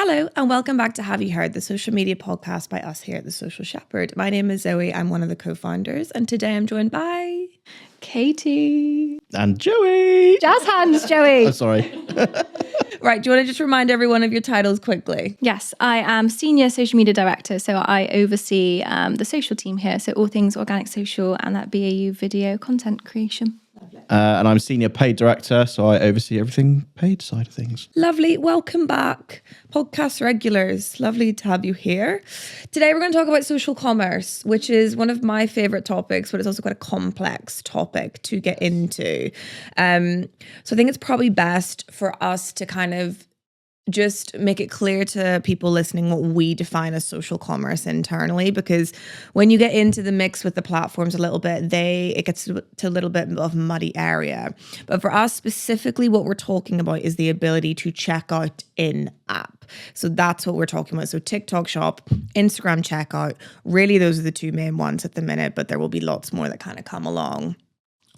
Hello and welcome back to Have You Heard, the social media podcast by us here at The Social Shepherd. My name is Zoe, I'm one of the co-founders, and today I'm joined by Katie. And Joey. Jazz hands, Joey. Oh, sorry. Right, do you want to just remind everyone of your titles quickly? Yes, I am Senior Social Media Director, so I oversee the social team here, so all things organic social and that BAU video content creation. And I'm Senior Paid Director, so I oversee everything paid side of things. Lovely, welcome back, podcast regulars. Lovely to have you here. Today we're going to talk about social commerce, which is one of my favourite topics, but it's also quite a complex topic to get into. So I think it's probably best for us to kind of just make it clear to people listening what we define as social commerce internally, because when you get into the mix with the platforms a little bit, it gets to a little bit of a muddy area. But for us specifically, what we're talking about is the ability to check out in app. So that's what we're talking about. So TikTok Shop, Instagram checkout, really those are the two main ones at the minute, but there will be lots more that kind of come along.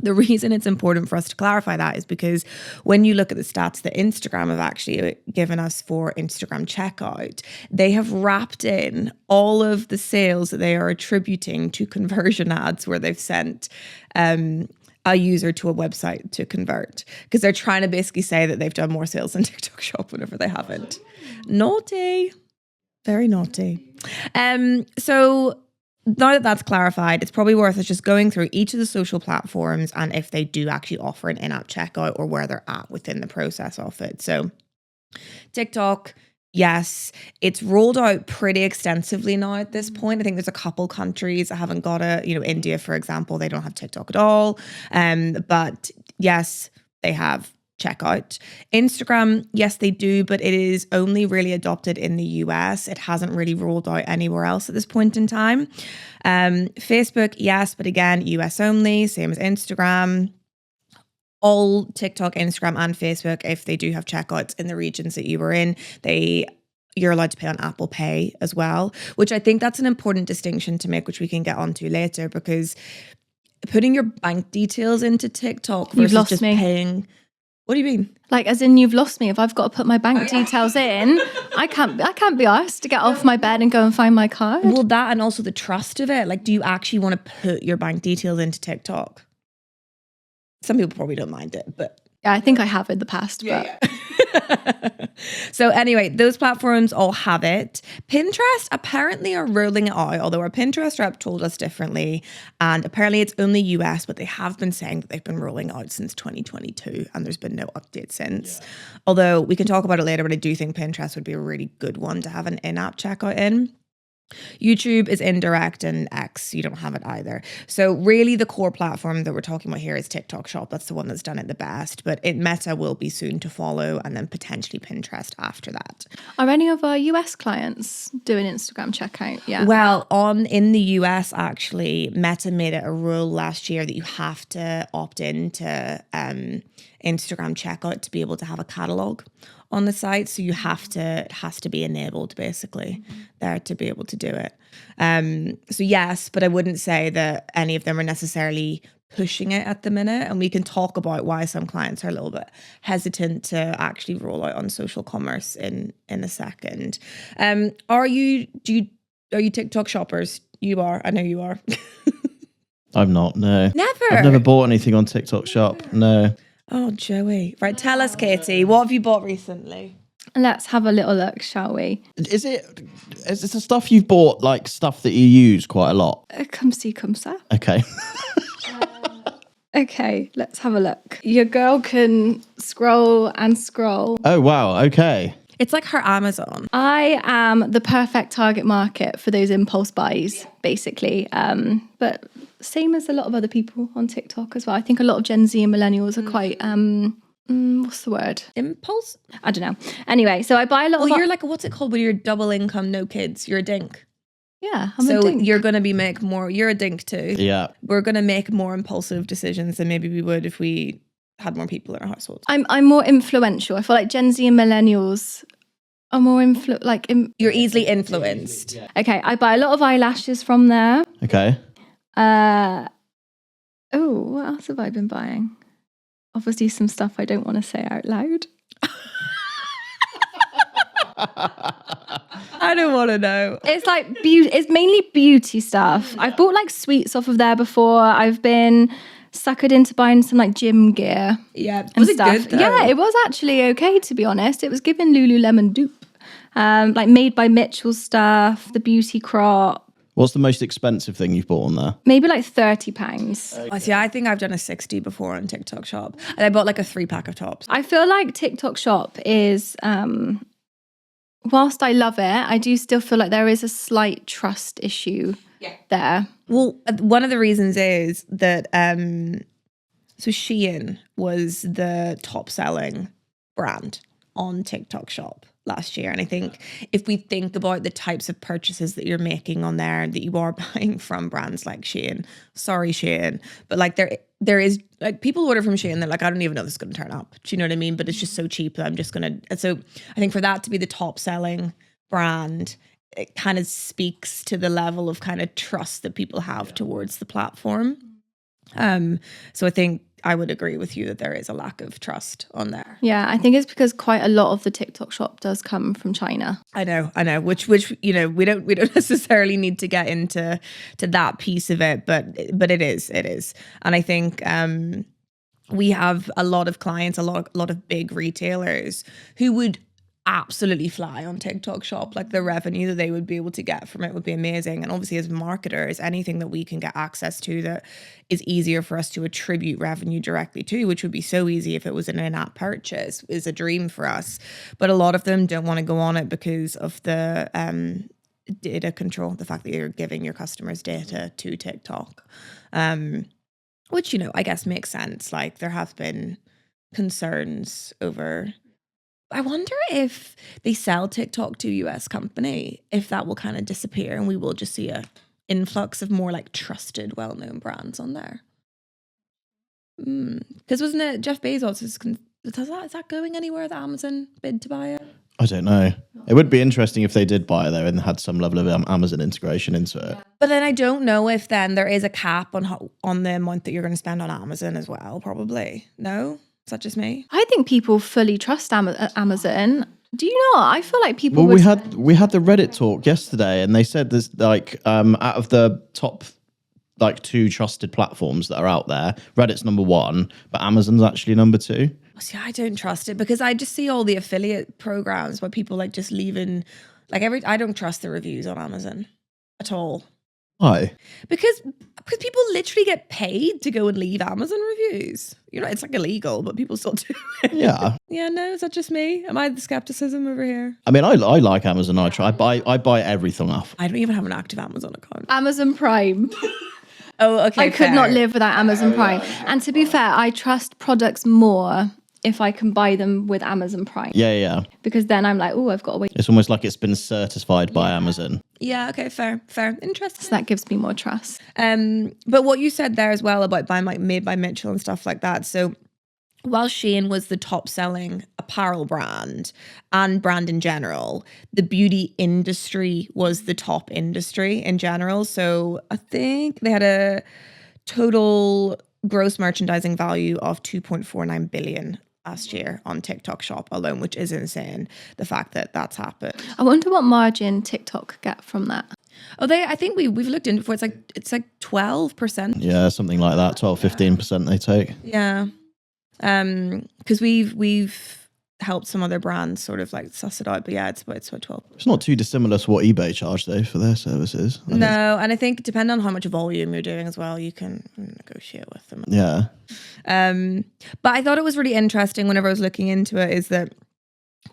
The reason it's important for us to clarify that is because when you look at the stats that Instagram have actually given us for Instagram checkout, they have wrapped in all of the sales that they are attributing to conversion ads where they've sent a user to a website to convert, because they're trying to basically say that they've done more sales on TikTok Shop whenever they haven't. Naughty. Very naughty. So now that that's clarified, it's probably worth us just going through each of the social platforms and if they do actually offer an in-app checkout or where they're at within the process of it. So TikTok, yes, it's rolled out pretty extensively now at this point. I think there's a couple countries that haven't got it. India, for example, they don't have TikTok at all. But yes, they have checkout. Instagram, yes, they do, but it is only really adopted in the US. It hasn't really rolled out anywhere else at this point in time. Facebook, yes, but again, US only, same as Instagram. All TikTok, Instagram, and Facebook, if they do have checkouts in the regions that you were in, you're allowed to pay on Apple Pay as well, which I think that's an important distinction to make, which we can get onto later, because putting your bank details into TikTok versus just paying. What do you mean? Like, as in, you've lost me. If I've got to put my bank details in, I can't be asked to get off my bed and go and find my card. Well, that and also the trust of it. Like, do you actually want to put your bank details into TikTok? Some people probably don't mind it, but yeah, I think I have in the past. Yeah. So anyway, those platforms all have it. Pinterest apparently are rolling it out, although our Pinterest rep told us differently. And apparently it's only US, but they have been saying that they've been rolling out since 2022 and there's been no update since. Yeah. Although we can talk about it later, but I do think Pinterest would be a really good one to have an in-app checkout in. YouTube is indirect and X, you don't have it either. So really the core platform that we're talking about here is TikTok Shop. That's the one that's done it the best, but Meta will be soon to follow and then potentially Pinterest after that. Are any of our US clients doing Instagram checkout? Yeah. Well, in the US, actually, Meta made it a rule last year that you have to opt into Instagram checkout to be able to have a catalog on the site. So it has to be enabled basically there to be able to do it. So yes, but I wouldn't say that any of them are necessarily pushing it at the minute. And we can talk about why some clients are a little bit hesitant to actually roll out on social commerce in a second. Are you TikTok shoppers? You are. I know you are. I'm not, no. Never? I've never bought anything on TikTok Shop, no. Oh, Joey. Right, tell us, Katie, what have you bought recently? Let's have a little look, shall we? Is it the stuff you've bought, like stuff that you use quite a lot? Come see, come sir. Okay. Okay, let's have a look. Your girl can scroll and scroll. Oh, wow, okay. It's like her Amazon. I am the perfect target market for those impulse buys, basically. But same as a lot of other people on TikTok as well. I think a lot of Gen Z and millennials are quite, what's the word? Impulse? I don't know. Anyway, so I buy a lot of... Well, you're like, what's it called when you're double income, no kids? You're a dink. Yeah, I'm a dink. You're going to you're a dink too. Yeah. We're going to make more impulsive decisions than maybe we would if we had more people in our household. I'm more influential. I feel like Gen Z and millennials are more you're easily influenced. Okay, I buy a lot of eyelashes from there. Okay. What else have I been buying? Obviously some stuff I don't want to say out loud. I don't want to know. It's like it's mainly beauty stuff. I've bought like sweets off of there before. I've been suckered into buying some like gym gear. Yeah, And was it stuff. good though? Yeah, it was actually okay, to be honest. It was giving Lululemon dupe. Like Made by Mitchell stuff, the beauty crop. What's the most expensive thing you've bought on there? Maybe like £30. Oh, see, I think I've done a 60 before on TikTok Shop. And I bought like a 3-pack of tops. I feel like TikTok Shop is, whilst I love it, I do still feel like there is a slight trust issue there. Well, one of the reasons is that so Shein was the top selling brand on TikTok Shop last year. And I think if we think about the types of purchases that you're making on there, that you are buying from brands like Shein, sorry Shein, but like there is like people order from Shein, they're like, I don't even know if this is going to turn up. Do you know what I mean? But it's just so cheap that I'm just going to. So I think for that to be the top selling brand, it kind of speaks to the level of kind of trust that people have towards the platform. So I think I would agree with you that there is a lack of trust on there. Yeah, I think it's because quite a lot of the TikTok Shop does come from China. I know. Which you know we don't necessarily need to get into that piece of it, but it is, and I think we have a lot of clients, a lot of big retailers who would absolutely fly on TikTok Shop. Like the revenue that they would be able to get from it would be amazing. And obviously as marketers, anything that we can get access to that is easier for us to attribute revenue directly to, which would be so easy if it was an in-app purchase, is a dream for us. But a lot of them don't want to go on it because of the data control, the fact that you're giving your customers data to TikTok, which, you know, I guess makes sense. Like there have been concerns over. I wonder if they sell TikTok to a US company, if that will kind of disappear and we will just see a influx of more like trusted, well-known brands on there. Because wasn't it Jeff Bezos is that going anywhere, the Amazon bid to buy it? I don't know. It would be interesting if they did buy it though and had some level of Amazon integration into it. But then I don't know if then there is a cap on the amount that you're going to spend on Amazon as well, probably. No? Is that just me? I think people fully trust Amazon. Do you not? I feel like people. Well, we had the Reddit talk yesterday, and they said there's like out of the top like 2 trusted platforms that are out there, Reddit's number 1, but Amazon's actually number 2. See, I don't trust it because I just see all the affiliate programs where people like just leaving like I don't trust the reviews on Amazon at all. Why? Because people literally get paid to go and leave Amazon reviews. You know, it's like illegal, but people still do it. Yeah. Yeah, no, is that just me? Am I the skepticism over here? I mean, I like Amazon. I buy everything off. I don't even have an active Amazon account. Amazon Prime. Oh, okay. I could not live without Amazon Prime. And to be fair, I trust products more if I can buy them with Amazon Prime. Yeah. Because then I'm like, oh, I've got to wait. It's almost like it's been certified by Amazon. Yeah, okay, fair. Interesting. So that gives me more trust. But what you said there as well about buying like Made by Mitchell and stuff like that. So while Shein was the top selling apparel brand and brand in general, the beauty industry was the top industry in general. So I think they had a total gross merchandising value of 2.49 billion last year on TikTok Shop alone, which is insane. The fact that that's happened. I wonder what margin TikTok get from that. Oh, I think we've looked into it before. It's like 12%. Yeah, something like that. 12-15% they take. Yeah. Because we've helped some other brands sort of like suss it out, but yeah, it's about 12. It's not too dissimilar to what eBay charge though for their services. No, and I think depending on how much volume you're doing as well, you can negotiate with them. Yeah. But I thought it was really interesting whenever I was looking into it is that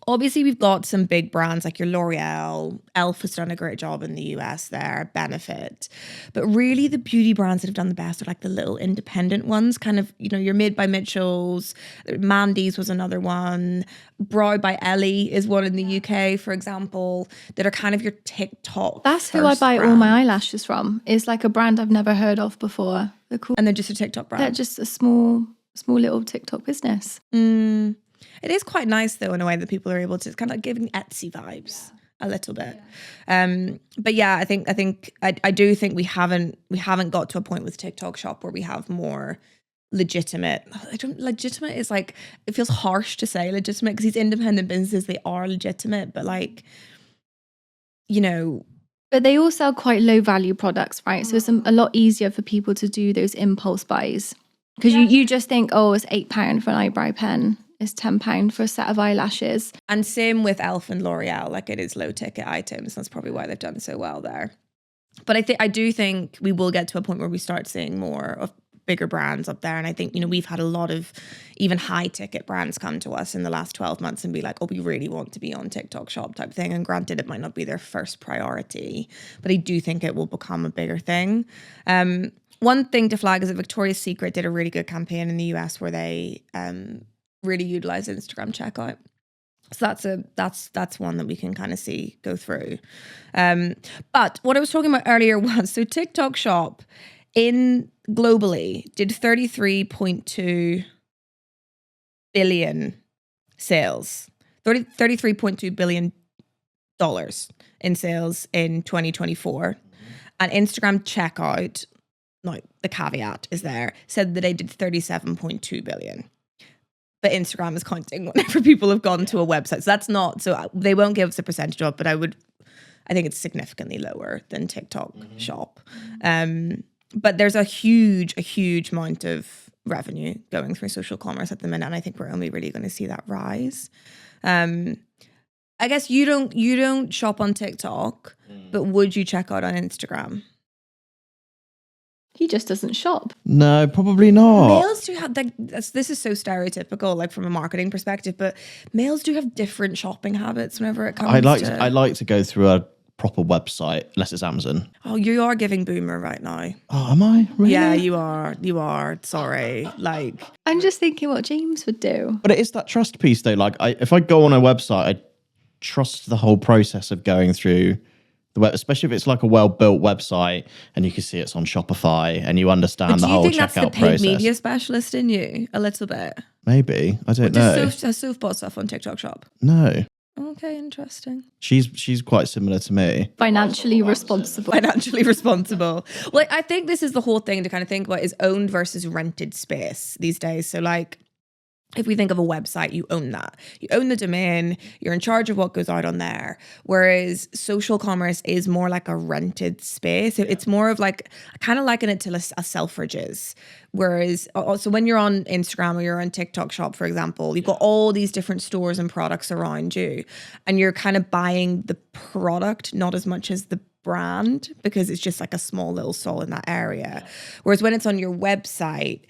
obviously we've got some big brands like your L'Oreal, Elf has done a great job in the US there, Benefit. But really the beauty brands that have done the best are like the little independent ones, kind of, you know, your Made by Mitchell's, Mandy's was another one, Brow by Ellie is one in the UK, for example, that are kind of your TikTok. That's who I buy all my eyelashes from. It's like a brand I've never heard of before. They're cool. And they're just a TikTok brand. They're just a small little TikTok business. It is quite nice though in a way that people are able to, it's kind of like giving Etsy vibes a little bit. But yeah, I do think we haven't got to a point with TikTok Shop where we have more legitimate. Legitimate is like, it feels harsh to say legitimate because these independent businesses, they are legitimate, but like, you know. But they all sell quite low value products, right? So it's a lot easier for people to do those impulse buys. Because you just think, oh, it's £8 for an eyebrow pen. It's £10 for a set of eyelashes. And same with Elf and L'Oreal, like it is low ticket items. That's probably why they've done so well there. But I do think we will get to a point where we start seeing more of bigger brands up there. And I think, you know, we've had a lot of even high ticket brands come to us in the last 12 months and be like, oh, we really want to be on TikTok Shop type thing. And granted, it might not be their first priority, but I do think it will become a bigger thing. One thing to flag is that Victoria's Secret did a really good campaign in the US where they really utilized Instagram checkout. So that's one that we can kind of see go through. But what I was talking about earlier was, so TikTok Shop globally did 33.2 billion sales, $33.2 billion in sales in 2024. And Instagram checkout, now the caveat is there, said that they did 37.2 billion. But Instagram is counting whenever people have gone to a website. So that's not, so they won't give us a percentage of, but I think it's significantly lower than TikTok Shop. But there's a huge amount of revenue going through social commerce at the minute. And I think we're only really going to see that rise. I guess you don't shop on TikTok, but would you check out on Instagram? He just doesn't shop. No, probably not. Males do have, like, this is so stereotypical, like from a marketing perspective, but males do have different shopping habits whenever it comes to... I like to go through a proper website, unless it's Amazon. Oh, you are giving boomer right now. Oh, am I? Really? Yeah, you are. Sorry. Like, I'm just thinking what James would do. But it is that trust piece though. Like if I go on a website, I trust the whole process of going through the web, especially if it's like a well-built website and you can see it's on Shopify and you understand the whole checkout process. Do you think that's the paid media specialist in you a little bit? Maybe. I don't know. Has Soph bought stuff on TikTok Shop? No. Okay, interesting. She's quite similar to me. Financially responsible. Well, I think this is the whole thing to kind of think about, is owned versus rented space these days. So like, if we think of a website, you own that. You own the domain, you're in charge of what goes out on there. Whereas social commerce is more like a rented space. It's more of like, I kind of liken it to a Selfridges. Whereas, so when you're on Instagram or you're on TikTok Shop, for example, you've got all these different stores and products around you, and you're kind of buying the product, not as much as the brand, because it's just like a small little stall in that area. Whereas when it's on your website,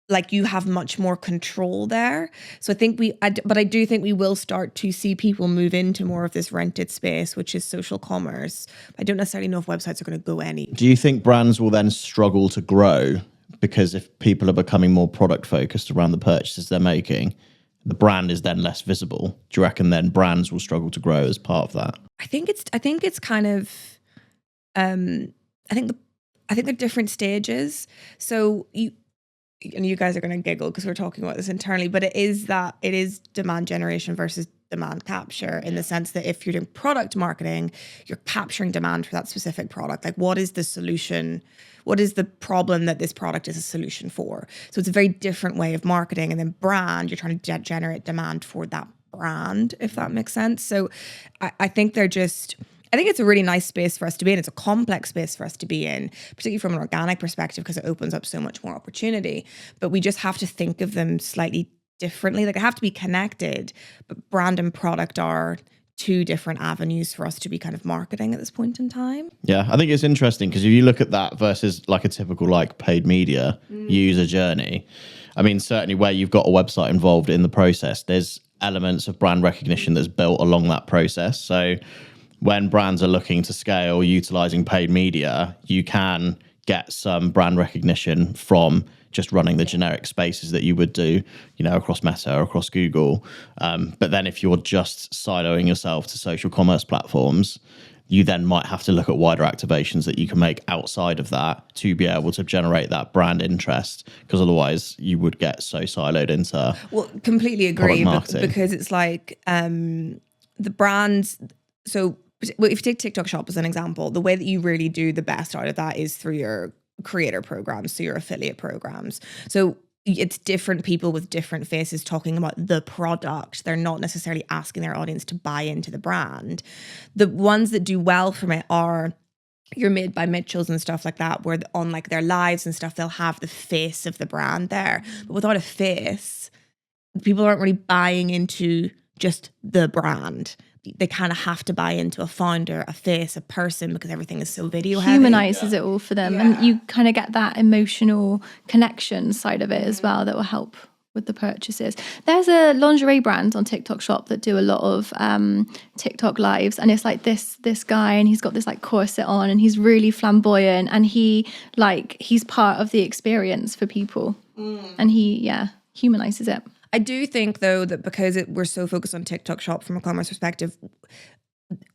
like, you have much more control there. So I think but I do think we will start to see people move into more of this rented space, which is social commerce. I don't necessarily know if websites are going to go any. Do you think brands will then struggle to grow because if people are becoming more product focused around the purchases they're making, the brand is then less visible? Do you reckon then brands will struggle to grow as part of that? I think it's kind of, I think they're different stages. So you guys are going to giggle because we're talking about this internally, but it is demand generation versus demand capture, in the sense that if you're doing product marketing, you're capturing demand for that specific product. Like, what is the solution? What is the problem that this product is a solution for? So it's a very different way of marketing. And then brand, you're trying to generate demand for that brand, if that makes sense. So I think it's a really nice space for us to be in. It's a complex space for us to be in, particularly from an organic perspective, because it opens up so much more opportunity. But we just have to think of them slightly differently. Like, they have to be connected, but brand and product are two different avenues for us to be kind of marketing at this point in time. Yeah, I think it's interesting because if you look at that versus like a typical like paid media user journey, I mean, certainly where you've got a website involved in the process, there's elements of brand recognition that's built along that process. So when brands are looking to scale utilizing paid media, you can get some brand recognition from just running the generic spaces that you would do, across Meta or across Google. But then if you're just siloing yourself to social commerce platforms, you then might have to look at wider activations that you can make outside of that to be able to generate that brand interest, because otherwise you would get so siloed into completely agree, marketing. Because it's like the brands. So if you take TikTok Shop as an example, the way that you really do the best out of that is through your creator programs, so your affiliate programs. So it's different people with different faces talking about the product. They're not necessarily asking their audience to buy into the brand. The ones that do well from it are your Made by Mitchells and stuff like that, where on like their lives and stuff, they'll have the face of the brand there. But without a face, people aren't really buying into just the brand. They kind of have to buy into a founder, a face, a person, because everything is so video heavy. Humanizes it all for them. And you kind of get that emotional connection side of it as well that will help with the purchases. There's a lingerie brand on TikTok Shop that do a lot of TikTok lives, and it's like this guy, and he's got this like corset on, and he's really flamboyant, and he's part of the experience for people, and he humanizes it. I do think, though, that because we're so focused on TikTok Shop from a commerce perspective,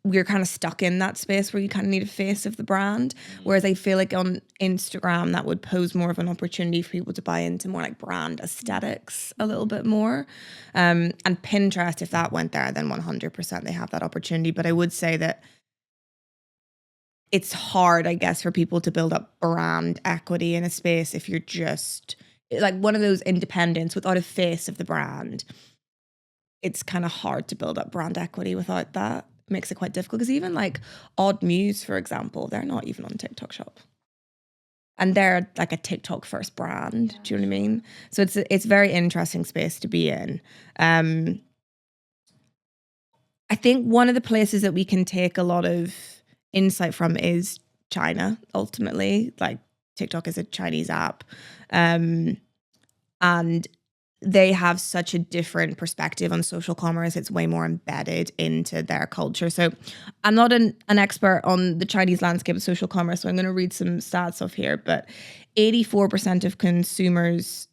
we're kind of stuck in that space where you kind of need a face of the brand. Whereas I feel like on Instagram, that would pose more of an opportunity for people to buy into more like brand aesthetics a little bit more. And Pinterest, if that went there, then 100% they have that opportunity. But I would say that it's hard, I guess, for people to build up brand equity in a space if you're just like one of those independents without a face of the brand. It's kind of hard to build up brand equity without that. It makes it quite difficult, because even like Odd Muse, for example, they're not even on TikTok Shop. And they're like a TikTok first brand. Do you know what I mean? So it's a very interesting space to be in. I think one of the places that we can take a lot of insight from is China, ultimately. Like TikTok is a Chinese app. And they have such a different perspective on social commerce. It's way more embedded into their culture. So I'm not an expert on the Chinese landscape of social commerce, so I'm going to read some stats off here. But 84% of consumers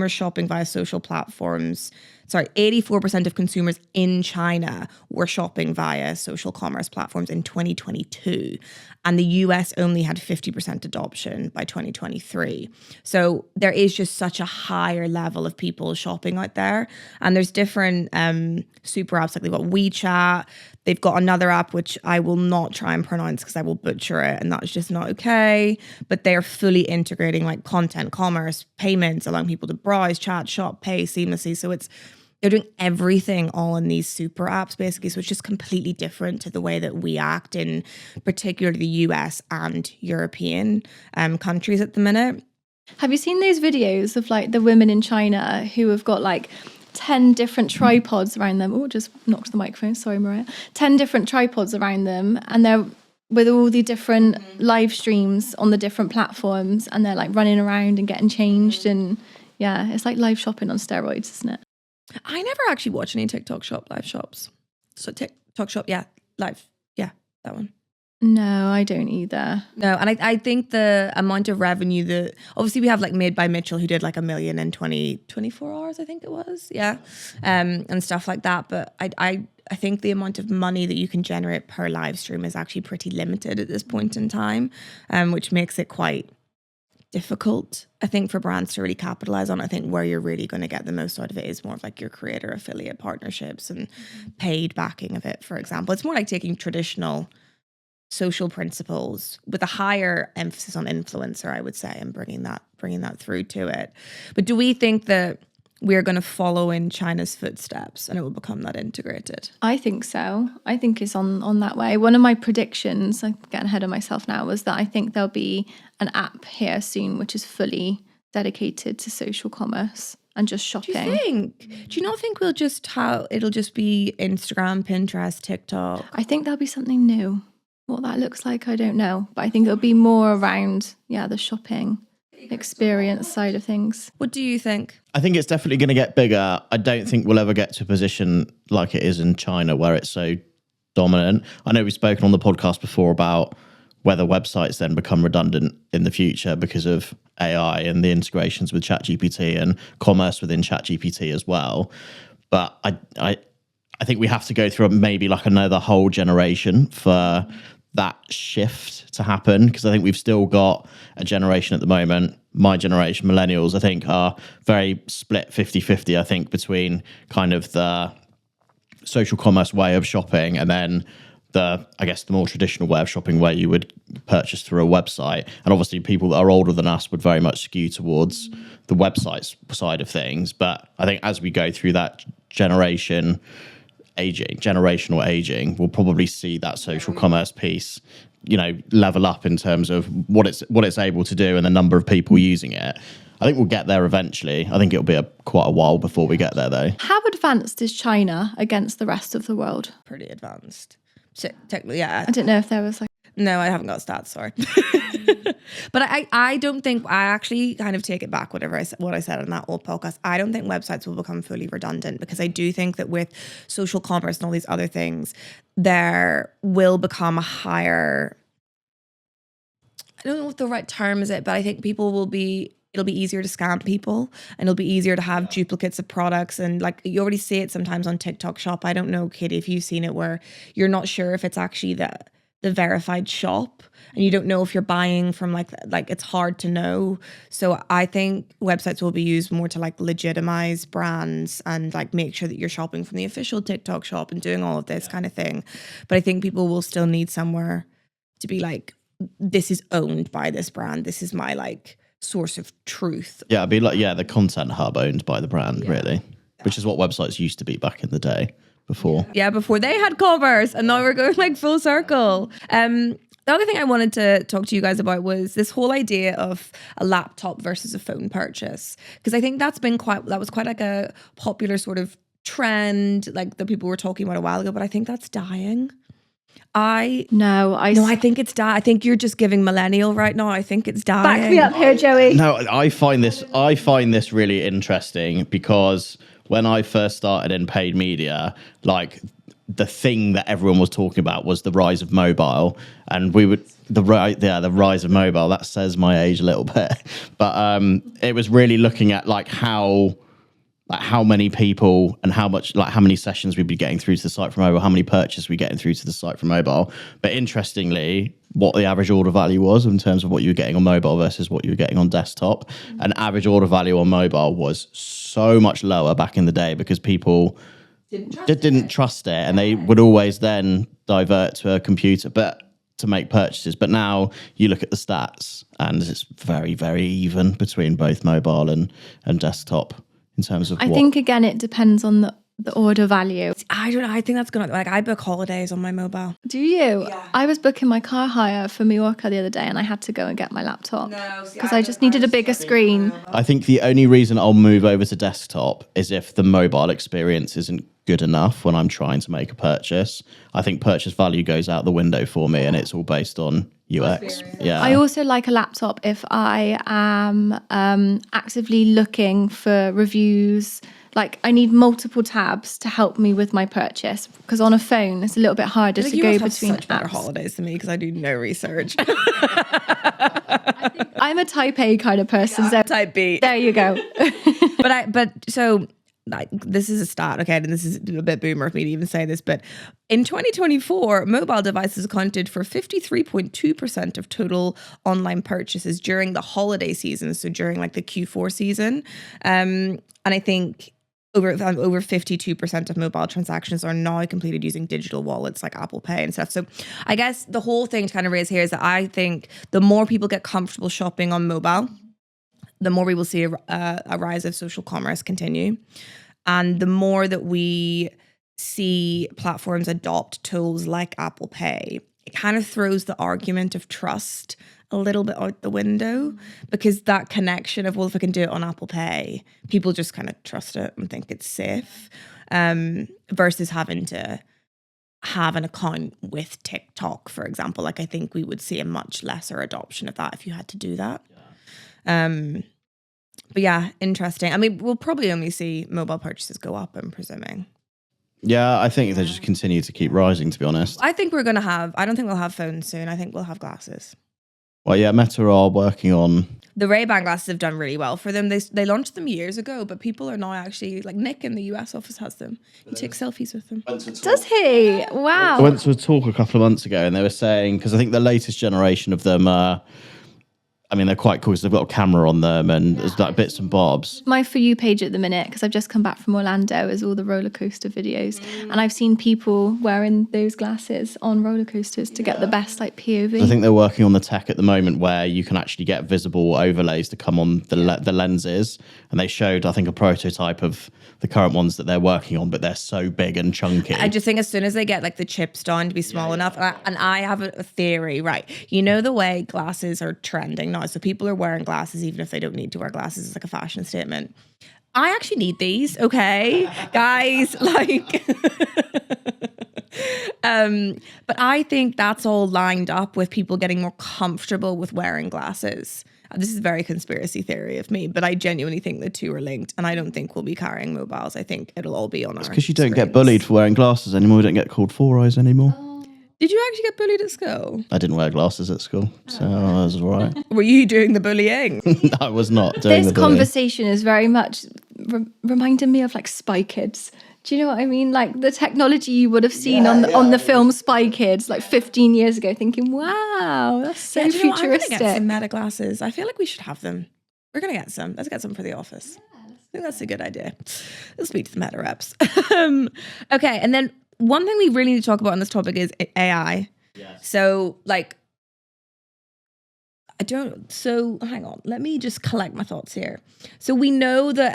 shopping via social platforms. 84% of consumers in China were shopping via social commerce platforms in 2022. And the US only had 50% adoption by 2023. So there is just such a higher level of people shopping out there. And there's different super apps, like they've got WeChat. They've got another app, which I will not try and pronounce because I will butcher it. And that's just not okay. But they're fully integrating like content, commerce, payments, allowing people to browse, chat, shop, pay seamlessly. So they're doing everything all in these super apps, basically. So it's just completely different to the way that we act in particularly the US and European countries at the minute. Have you seen those videos of like the women in China who have got like 10 different tripods around them? Oh, just knocked the microphone. Sorry, Mariah. 10 different tripods around them, and they're with all the different live streams on the different platforms, and they're like running around and getting changed. And yeah, it's like live shopping on steroids, isn't it? I never actually watch any TikTok Shop live shops. So TikTok Shop, live. Yeah, that one. No, I don't either. No, and I think the amount of revenue that obviously we have like Made by Mitchell, who did like 1 million in 24 hours, I think it was. Yeah. And stuff like that. But I think the amount of money that you can generate per live stream is actually pretty limited at this point in time, which makes it quite difficult, I think, for brands to really capitalize on. I think where you're really going to get the most out of it is more of like your creator affiliate partnerships and paid backing of it, for example. It's more like taking traditional social principles with a higher emphasis on influencer, I would say, and bringing that through to it. But do we think that we're going to follow in China's footsteps and it will become that integrated? I think so. I think it's on that way. One of my predictions, I'm getting ahead of myself now, was that I think there'll be an app here soon which is fully dedicated to social commerce and just shopping. Do you not think it'll just be Instagram, Pinterest, TikTok? I think there'll be something new. What that looks like, I don't know. But I think it'll be more around, the shopping experience side of things. What do you think? I think it's definitely going to get bigger. I don't think we'll ever get to a position like it is in China where it's so dominant. I know we've spoken on the podcast before about whether websites then become redundant in the future because of AI and the integrations with ChatGPT and commerce within ChatGPT as well. But I think we have to go through maybe like another whole generation for that shift to happen, because I think we've still got a generation at the moment, my generation, millennials, I think are very split 50-50, I think, between kind of the social commerce way of shopping and then I guess the more traditional way of shopping where you would purchase through a website. And obviously people that are older than us would very much skew towards the website side of things. But I think as we go through that generational aging, we'll probably see that social commerce piece, level up in terms of what it's able to do and the number of people using it. I think we'll get there eventually. I think it'll be quite a while before we get there, though. How advanced is China against the rest of the world? Pretty advanced. So, technically, yeah. I didn't know if there was like... No, I haven't got stats, sorry. But I don't think, I actually kind of take it back, what I said on that old podcast. I don't think websites will become fully redundant, because I do think that with social commerce and all these other things, there will become a higher, I don't know what the right term is it, but I think it'll be easier to scam people, and it'll be easier to have duplicates of products. And like, you already see it sometimes on TikTok Shop. I don't know, Katie, if you've seen it, where you're not sure if it's actually the verified shop, and you don't know if you're buying from like it's hard to know. So I think websites will be used more to like legitimize brands and like make sure that you're shopping from the official TikTok Shop and doing all of this kind of thing. But I think people will still need somewhere to be like, this is owned by this brand. This is my like source of truth. Yeah, it'd be like, the content hub owned by the brand, really, which is what websites used to be back in the day before. Yeah, before they had commerce, and now we're going like full circle. The other thing I wanted to talk to you guys about was this whole idea of a laptop versus a phone purchase, because I think that was quite like a popular sort of trend, like that people were talking about a while ago, but I think that's dying. I think it's dying. I think you're just giving millennial right now. I think it's dying. Back me up here, Joey. No, I find this really interesting, because when I first started in paid media, like the thing that everyone was talking about was the rise of mobile, and the rise of mobile. That says my age a little bit, but it was really looking at like how many people and how many sessions we'd be getting through to the site from mobile, how many purchases we're getting through to the site from mobile. But interestingly, what the average order value was in terms of what you were getting on mobile versus what you were getting on desktop. And average order value on mobile was so much lower back in the day, because people didn't trust it, and they would always then divert to a computer to make purchases. But now you look at the stats, and it's very, very even between both mobile and desktop in terms of I think, again, it depends on the order value. I don't know. I think that's gonna, like, I book holidays on my mobile. Do you? Yeah. I was booking my car hire for Mallorca the other day, and I had to go and get my laptop because I just needed a bigger screen. I think the only reason I'll move over to desktop is if the mobile experience isn't good enough when I'm trying to make a purchase. I think purchase value goes out the window for me, and it's all based on UX. Yeah. I also like a laptop if I am actively looking for reviews. Like, I need multiple tabs to help me with my purchase, because on a phone it's a little bit harder to go between such better apps. holidays than me, because I do no research. I'm a type A kind of person. So Type B. there you go. So like, this is a stat, okay, and this is a bit boomer of me to even say this, but in 2024, mobile devices accounted for 53.2% of total online purchases during the holiday season, so during like the Q4 season. And I think over 52% of mobile transactions are now completed using digital wallets like Apple Pay and stuff. So I guess the whole thing to kind of raise here is that I think the more people get comfortable shopping on mobile, the more we will see a rise of social commerce continue. And the more that we see platforms adopt tools like Apple Pay, it kind of throws the argument of trust a little bit out the window, because that connection of, well, if I can do it on Apple Pay, people just kind of trust it and think it's safe, versus having to have an account with TikTok, for example. Like, I think we would see a much lesser adoption of that if you had to do that. But yeah, interesting. I mean, we'll probably only see mobile purchases go up, I'm presuming. Yeah, I think they just continue to keep rising, to be honest. I don't think we'll have phones soon. I think we'll have glasses. Well, yeah, Meta are working on... The Ray-Ban glasses have done really well for them. They launched them years ago, but people are now actually, like Nick in the US office has them. He takes selfies with them. Does he? Wow. I went to a talk a couple of months ago, and they were saying, because I think the latest generation of them are I mean, they're quite cool because they've got a camera on them and there's like bits and bobs. My For You page at the minute, because I've just come back from Orlando, is all the roller coaster videos. And I've seen people wearing those glasses on roller coasters to get the best like POV. I think they're working on the tech at the moment where you can actually get visible overlays to come on the lenses. And they showed, I think, a prototype of the current ones that they're working on, but they're so big and chunky. I just think as soon as they get like the chips down to be small enough, and I have a theory, right? You know the way glasses are trending now, so people are wearing glasses even if they don't need to wear glasses. It's like a fashion statement. I actually need these, okay, guys. Like, but I think that's all lined up with people getting more comfortable with wearing glasses. This is very conspiracy theory of me, but I genuinely think the two are linked, and I don't think we'll be carrying mobiles. I think it'll all be on our because you don't get screens. bullied for wearing glasses anymore. You don't get called four eyes anymore. Did you actually get bullied at school? I didn't wear glasses at school, so I was all right. Were you doing the bullying? I was not doing This the bullying. conversation is very much reminding me of like Spy Kids. Do you know what I mean? Like the technology you would have seen on the film Spy Kids like 15 years ago, thinking, wow, that's so Do you know what? I'm gonna futuristic. get some meta glasses. I feel like we should have them. We're gonna get some. Let's get some for the office. I think that's a good idea. Let's speak to the meta reps. Okay, and then one thing we really need to talk about on this topic is AI. Yes. So like, hang on. Let me just collect my thoughts here. So we know that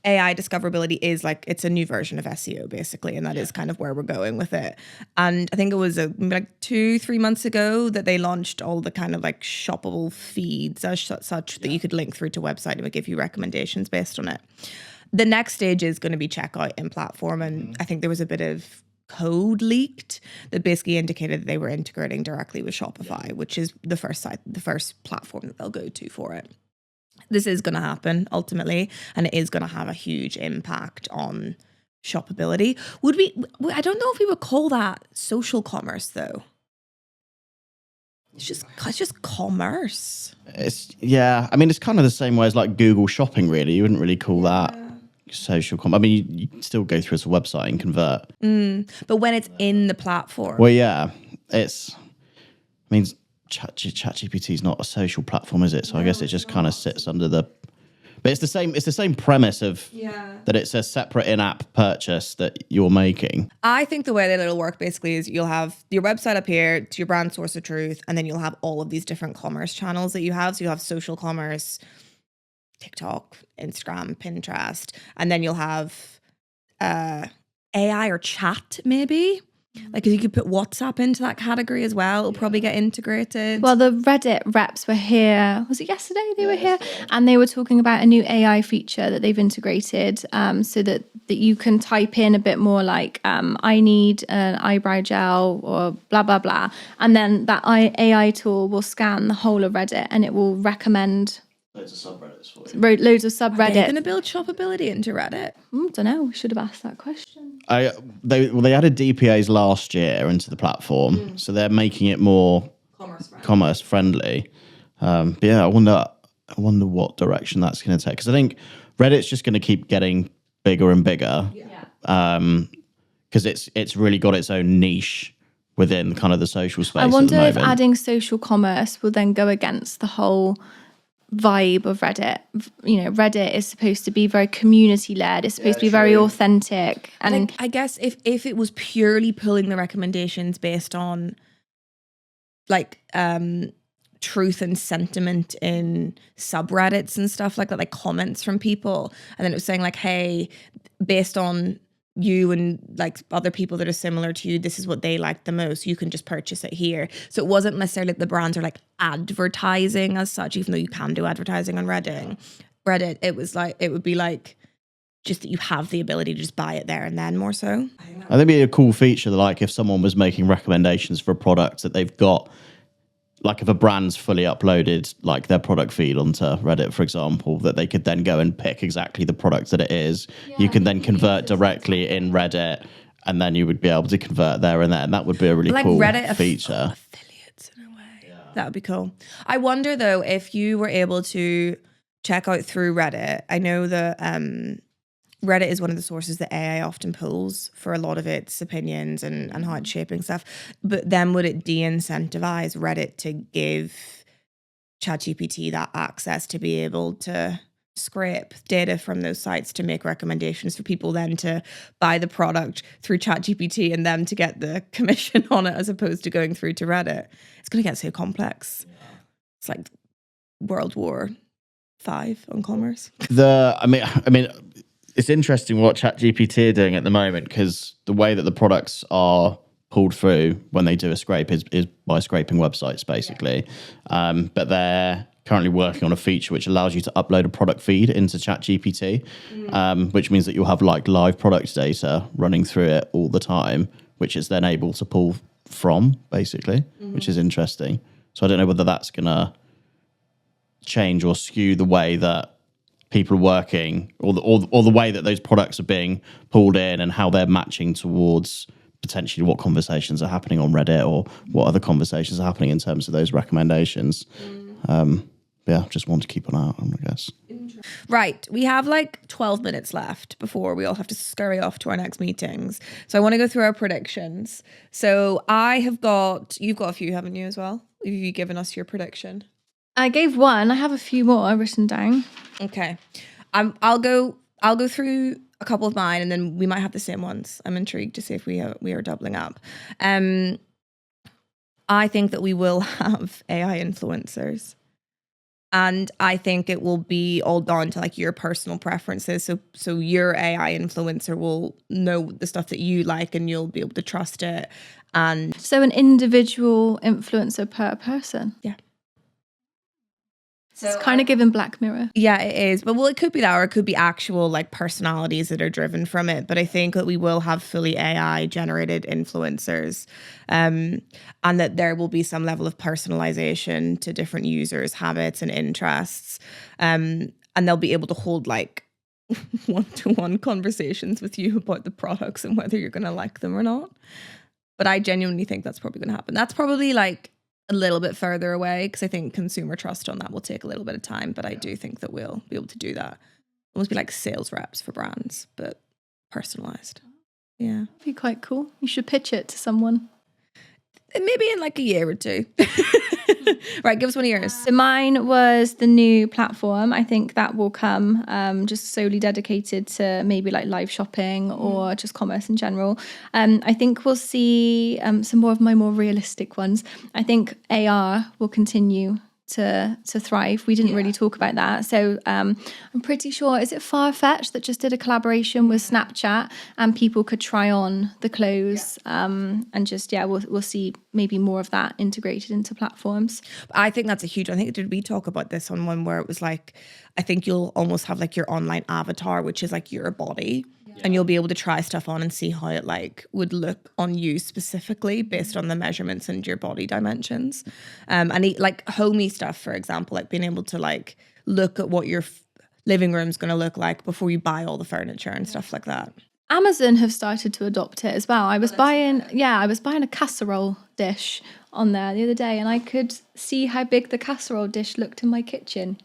AI discoverability is like, it's a new version of SEO basically, and that is kind of where we're going with it. And I think it was like 2-3 months ago that they launched all the kind of like shoppable feeds as such that you could link through to website and it would give you recommendations based on it. The next stage is going to be checkout in platform, and I think there was a bit of code leaked that basically indicated that they were integrating directly with Shopify, which is the first platform that they'll go to for it. This is going to happen ultimately, and it is going to have a huge impact on shoppability. I don't know if we would call that social commerce though. It's just commerce. I mean, it's kind of the same way as like Google Shopping, really. You wouldn't really call that social commerce. I mean, you still go through as a website and convert. But when it's in the platform. Well, yeah, I mean, ChatGPT is not a social platform, is it? So I guess it just kind of sits under the. But it's the same premise of that it's a separate in-app purchase that you're making. I think the way that it'll work basically is you'll have your website up here to your brand source of truth, and then you'll have all of these different commerce channels that you have. So you'll have social commerce, TikTok, Instagram, Pinterest, and then you'll have AI or chat maybe. Like, you could put WhatsApp into that category as well. It'll probably get integrated. Well, the Reddit reps were here. Was it yesterday they were here? And they were talking about a new AI feature that they've integrated so that you can type in a bit more like, I need an eyebrow gel or blah, blah, blah. And then that AI tool will scan the whole of Reddit and it will recommend Loads of subreddits for loads of Are they subreddits. going to build shoppability into Reddit? Don't know. We should have asked that question. They added DPAs last year into the platform, so they're making it more commerce friendly. But yeah, I wonder what direction that's going to take, because I think Reddit's just going to keep getting bigger and bigger. Because it's really got its own niche within kind of the social space. I wonder at the if moment. adding social commerce will then go against the whole vibe of Reddit. You know, Reddit is supposed to be very community led. It's supposed to be very authentic. And I guess if it was purely pulling the recommendations based on like truth and sentiment in subreddits and stuff like that, like comments from people, and then it was saying like, hey, based on you and like other people that are similar to you, this is what they like the most, you can just purchase it here. So it wasn't necessarily that the brands are like advertising as such, even though you can do advertising on Reddit. It was like, it would be like just that you have the ability to just buy it there and then more so. I think it'd be a cool feature, like if someone was making recommendations for a product that they've got, like if a brand's fully uploaded like their product feed onto Reddit, for example, that they could then go and pick exactly the product that it is. You can then convert directly in Reddit, and then you would be able to convert there and there. And that would be a really Like cool Reddit feature. affiliates in a way. That would be cool. I wonder though, if you were able to check out through Reddit, I know that Reddit is one of the sources that AI often pulls for a lot of its opinions and how it's shaping stuff. But then would it de-incentivize Reddit to give ChatGPT that access to be able to scrape data from those sites to make recommendations for people then to buy the product through ChatGPT and them to get the commission on it as opposed to going through to Reddit. It's going to get so complex. It's like World War V on commerce. I mean, it's interesting what ChatGPT are doing at the moment, because the way that the products are pulled through when they do a scrape is by scraping websites, basically. But they're currently working on a feature which allows you to upload a product feed into ChatGPT, which means that you'll have like live product data running through it all the time, which is then able to pull from, basically, which is interesting. So I don't know whether that's going to change or skew the way that people are working, or the way that those products are being pulled in and how they're matching towards potentially what conversations are happening on Reddit or what other conversations are happening in terms of those recommendations. Yeah, just want to keep an eye on, I guess. Right. We have like 12 minutes left before we all have to scurry off to our next meetings. So I want to go through our predictions. So you've got a few, haven't you, as well? Have you given us your prediction? I gave one. I have a few more written down. Okay. I'll go through a couple of mine and then we might have the same ones. I'm intrigued to see if we are doubling up. I think that we will have AI influencers. And I think it will be all down to like your personal preferences. So your AI influencer will know the stuff that you like and you'll be able to trust it. And So an individual influencer per person. yeah. So it's kind of given Black Mirror. Yeah, it is. But well, it could be that, or it could be actual like personalities that are driven from it. But I think that we will have fully AI generated influencers, and that there will be some level of personalization to different users' habits and interests. And they'll be able to hold like one-to-one conversations with you about the products and whether you're going to like them or not. But I genuinely think that's probably going to happen. That's probably like a little bit further away because I think consumer trust on that will take a little bit of time, but I do think that we'll be able to do that. Almost be like sales reps for brands, but personalized. Yeah. Be quite cool. You should pitch it to someone. Maybe in like a year or two. Right, give us one of yours. So mine was the new platform. I think that will come just solely dedicated to maybe like live shopping or just commerce in general. I think we'll see some more of my more realistic ones. I think AR will continue to thrive. We didn't really talk about that. So I'm pretty sure, is it Farfetch that just did a collaboration with Snapchat and people could try on the clothes and just, we'll see maybe more of that integrated into platforms. I think that's a huge, I think, did we talk about this on one where it was like, I think you'll almost have like your online avatar, which is like your body. And you'll be able to try stuff on and see how it like would look on you specifically based on the measurements and your body dimensions. And like homey stuff, for example, like being able to like look at what your living room's going to look like before you buy all the furniture and stuff like that. Amazon have started to adopt it as well. I was buying a casserole dish on there the other day and I could see how big the casserole dish looked in my kitchen.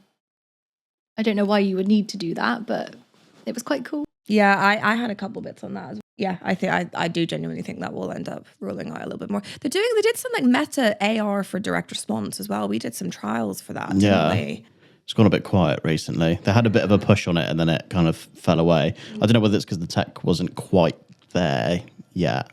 I don't know why you would need to do that, but it was quite cool. Yeah, I had a couple bits on that as well. Yeah, I think I do genuinely think that will end up rolling out a little bit more. They did some like meta AR for direct response as well. We did some trials for that, didn't we? It's gone a bit quiet recently. They had a bit of a push on it and then it kind of fell away. I don't know whether it's because the tech wasn't quite there yet.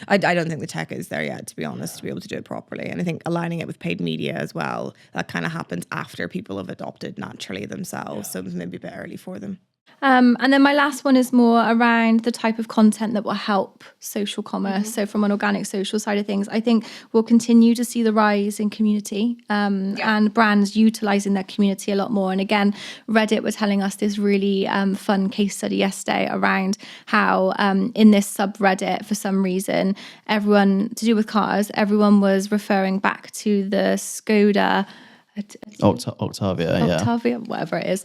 I don't think the tech is there yet, to be honest, to be able to do it properly. And I think aligning it with paid media as well, that kind of happens after people have adopted naturally themselves. So it's maybe a bit early for them. And then my last one is more around the type of content that will help social commerce. So from an organic social side of things, I think we'll continue to see the rise in community and brands utilizing their community a lot more. And again, Reddit were telling us this really fun case study yesterday around how in this subreddit, for some reason, everyone, to do with cars, everyone was referring back to the Skoda Octavia, whatever it is.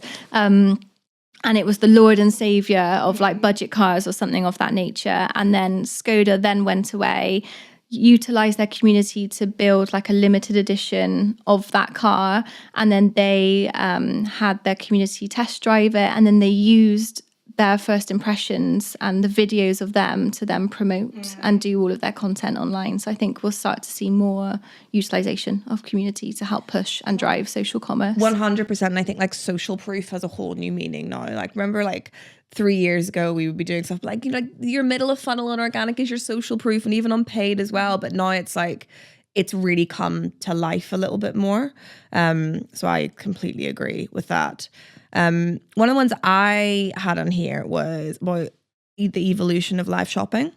And it was the Lord and Savior of like budget cars or something of that nature. And then Skoda then went away, utilized their community to build like a limited edition of that car. And then they had their community test drive it. And then they used their first impressions and the videos of them to then promote and do all of their content online. So I think we'll start to see more utilization of community to help push and drive social commerce. 100%. And I think like social proof has a whole new meaning now. Like remember like 3 years ago we would be doing stuff like, you know, like your middle of funnel on organic is your social proof and even on paid as well. But now it's like, it's really come to life a little bit more. So I completely agree with that. One of the ones I had on here was about the evolution of live shopping.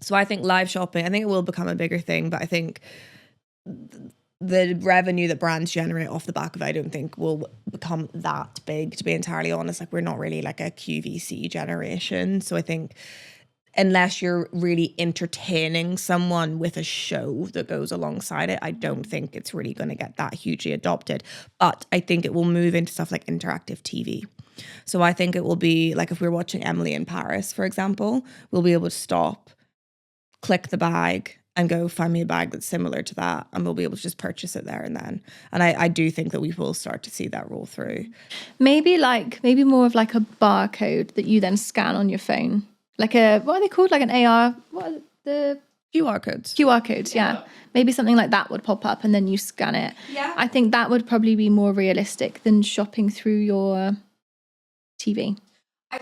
So I think live shopping, I think it will become a bigger thing, but I think the revenue that brands generate off the back of it, I don't think will become that big, to be entirely honest. Like we're not really like a QVC generation. So I think unless you're really entertaining someone with a show that goes alongside it, I don't think it's really going to get that hugely adopted. But I think it will move into stuff like interactive TV. So I think it will be like if we're watching Emily in Paris, for example, we'll be able to stop, click the bag and go find me a bag that's similar to that. And we'll be able to just purchase it there and then. And I do think that we will start to see that roll through. Maybe more of like a barcode that you then scan on your phone. Like what are they called? Like an AR, what are the QR codes. QR codes, yeah. Maybe something like that would pop up and then you scan it. Yeah. I think that would probably be more realistic than shopping through your TV.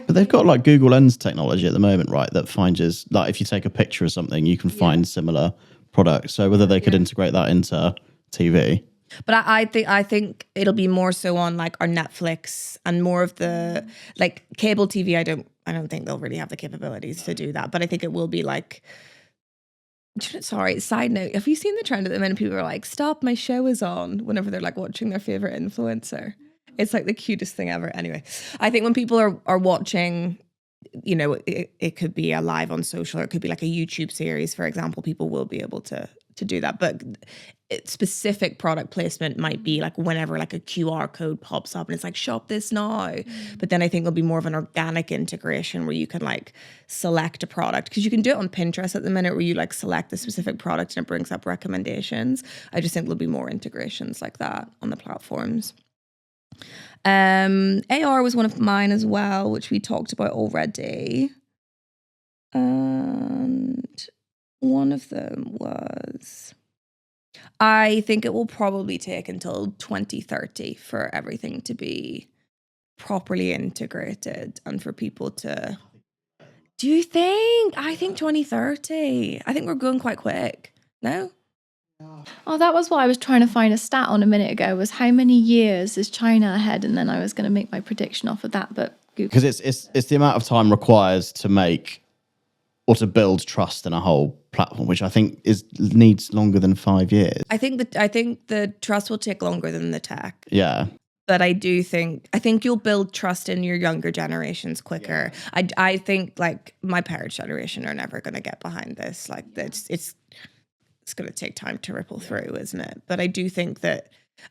But they've got like Google Lens technology at the moment, right? That finds like if you take a picture of something, you can find similar products. So whether they could integrate that into TV. But I think it'll be more so on like our Netflix and more of the like cable TV. I don't think they'll really have the capabilities to do that. But I think it will be like, sorry, side note, have you seen the trend at the minute? People are like, stop, my show is on, whenever they're like watching their favorite influencer. It's like the cutest thing ever. Anyway, I think when people are watching, you know, it could be a live on social, or it could be like a YouTube series, for example, people will be able to do that. But specific product placement might be like whenever like a QR code pops up and it's like, shop this now. But then I think there'll be more of an organic integration where you can like select a product, because you can do it on Pinterest at the minute where you like select the specific product and it brings up recommendations. I just think there'll be more integrations like that on the platforms. AR was one of mine as well, which we talked about already. And one of them was, I think it will probably take until 2030 for everything to be properly integrated and for people to... Do you think? I think 2030. I think we're going quite quick. No? Oh, that was what I was trying to find a stat on a minute ago, was how many years is China ahead? And then I was going to make my prediction off of that, but Google. Because it's the amount of time required to make or to build trust in a whole platform, which I think needs longer than 5 years. I think the trust will take longer than the tech. Yeah. But I think you'll build trust in your younger generations quicker. Yeah. I think like my parents' generation are never going to get behind this. Like it's going to take time to ripple through, isn't it? But I do think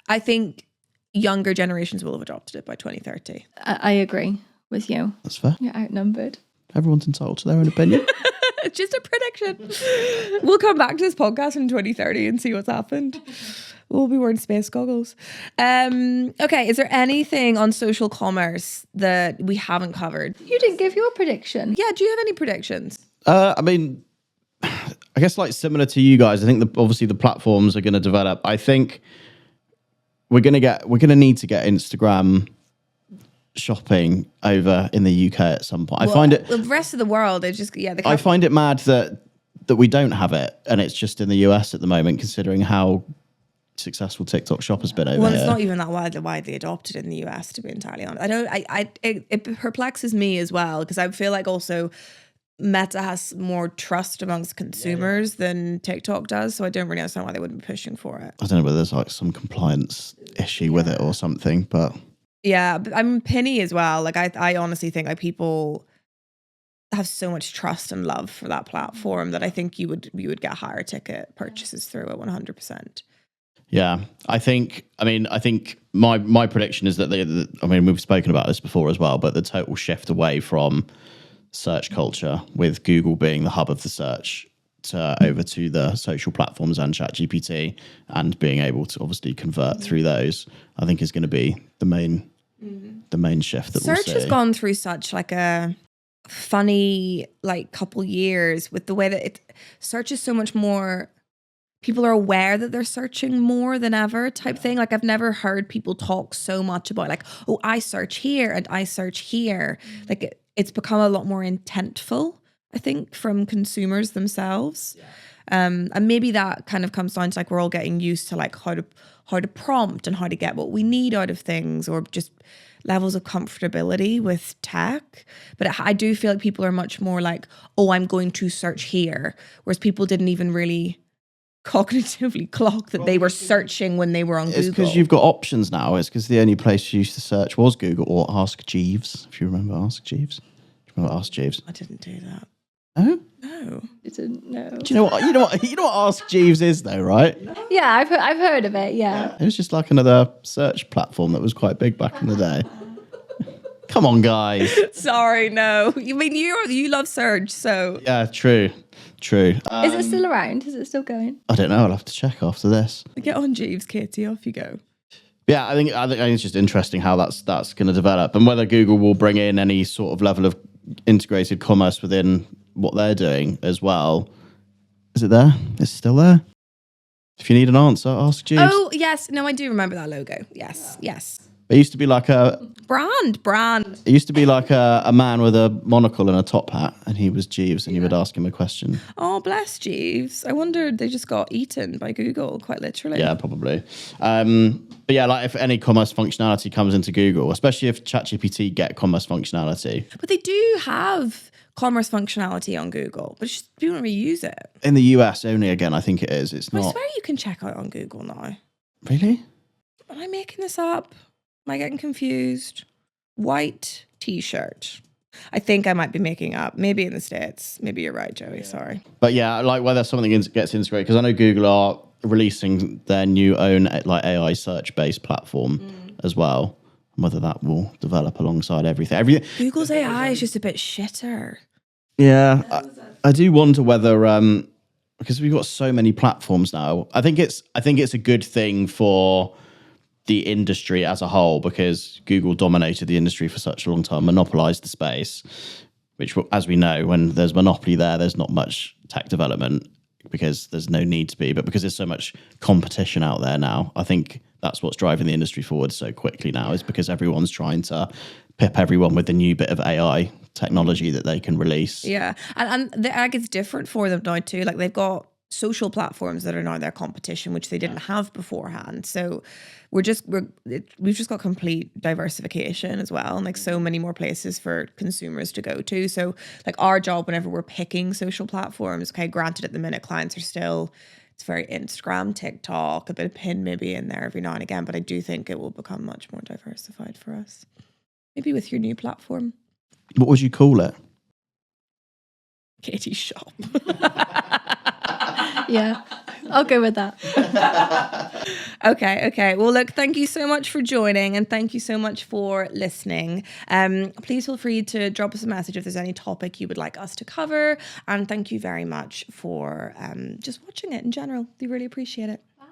I think younger generations will have adopted it by 2030. I agree with you. That's fair. You're outnumbered. Everyone's entitled to their own opinion. It's just a prediction. We'll come back to this podcast in 2030 and see what's happened. We'll be wearing space goggles. Okay, is there anything on social commerce that we haven't covered? You didn't give your prediction. Yeah, do you have any predictions? I mean, I guess like similar to you guys, I think obviously the platforms are going to develop. I think we're going to need to get Instagram shopping over in the UK at some point. I find it the rest of the world, they just I find it mad that we don't have it and it's just in the US at the moment, considering how successful TikTok Shop has been over Well, here. it's not even that widely adopted in the US, to be entirely honest. It perplexes me as well, because I feel like also Meta has more trust amongst consumers than TikTok does, so I don't really understand why they wouldn't be pushing for it. I don't know whether there's like some compliance issue with it or something, but yeah, but I'm Penny as well. Like I honestly think like people have so much trust and love for that platform that I think you would get higher ticket purchases through it 100%. Yeah, I think my prediction is that we've spoken about this before as well, but the total shift away from search culture, with Google being the hub of the search, over to the social platforms and ChatGPT, and being able to obviously convert through those, I think is going to be the main the main shift that Search we'll see. has gone through such like a funny like couple years with the way that search is so much more. People are aware that they're searching more than ever type thing. Like I've never heard people talk so much about like, oh, I search here and I search here. Like it's become a lot more intentful, I think, from consumers themselves. And maybe that kind of comes down to like we're all getting used to like how to prompt and how to get what we need out of things, or just levels of comfortability with tech. But I do feel like people are much more like, oh, I'm going to search here, whereas people didn't even really cognitively clock that they were searching when they were on Google. It's because you've got options now. It's because the only place you used to search was Google or Ask Jeeves, if you remember Ask Jeeves. Do you remember Ask Jeeves? I didn't do that. Oh? No. I didn't know. Do you know what? You know what Ask Jeeves is, though, right? Yeah, I've heard of it. Yeah. It was just like another search platform that was quite big back in the day. Come on, guys. Sorry, no. You mean you love Surge, so Yeah, true. Is it still around? Is it still going? I don't know. I'll have to check after this. get on Jeeves, Katie. Off you go. Yeah, I think it's just interesting how that's going to develop, and whether Google will bring in any sort of level of integrated commerce within what they're doing as well. Is it there? It's still there. If you need an answer, ask Jeeves. Oh yes, no, I do remember that logo. Yes. It used to be like a Brand. It used to be like a man with a monocle and a top hat, and he was Jeeves, and you would ask him a question. Oh, bless Jeeves. I wondered they just got eaten by Google, quite literally. Yeah, probably. But yeah, like if any commerce functionality comes into Google, especially if ChatGPT get commerce functionality. But they do have commerce functionality on Google, but people don't really use it. In the US only, again, I think it is. It's I not. swear you can check out on Google now. Really? Am I making this up? Am I getting confused? White t-shirt. I think I might be making up. Maybe in the States. Maybe you're right, Joey. Sorry. But yeah, like whether something gets integrated, because I know Google are releasing their new own like AI search-based platform as well. Whether that will develop alongside everything. Google's AI is just a bit shitter. Yeah, I do wonder whether because we've got so many platforms now. I think it's a good thing for the industry as a whole, because Google dominated the industry for such a long time, monopolized the space, which, as we know, when there's monopoly there's not much tech development because there's no need to be, but because there's so much competition out there now, I think that's what's driving the industry forward so quickly now, is because everyone's trying to pip everyone with the new bit of AI technology that they can release. Yeah. And like it's different for them now too. Like they've got social platforms that are now their competition, which they didn't have beforehand. So we've just got complete diversification as well, and like so many more places for consumers to go to. So like our job whenever we're picking social platforms, okay, granted at the minute clients are still, it's very Instagram, TikTok, a bit of Pin maybe in there every now and again, but I do think it will become much more diversified for us. Maybe with your new platform. What would you call it? Katie's shop. Yeah, I'll go with that. Okay. Well, look, thank you so much for joining, and thank you so much for listening. Please feel free to drop us a message if there's any topic you would like us to cover. And thank you very much for just watching it in general. We really appreciate it.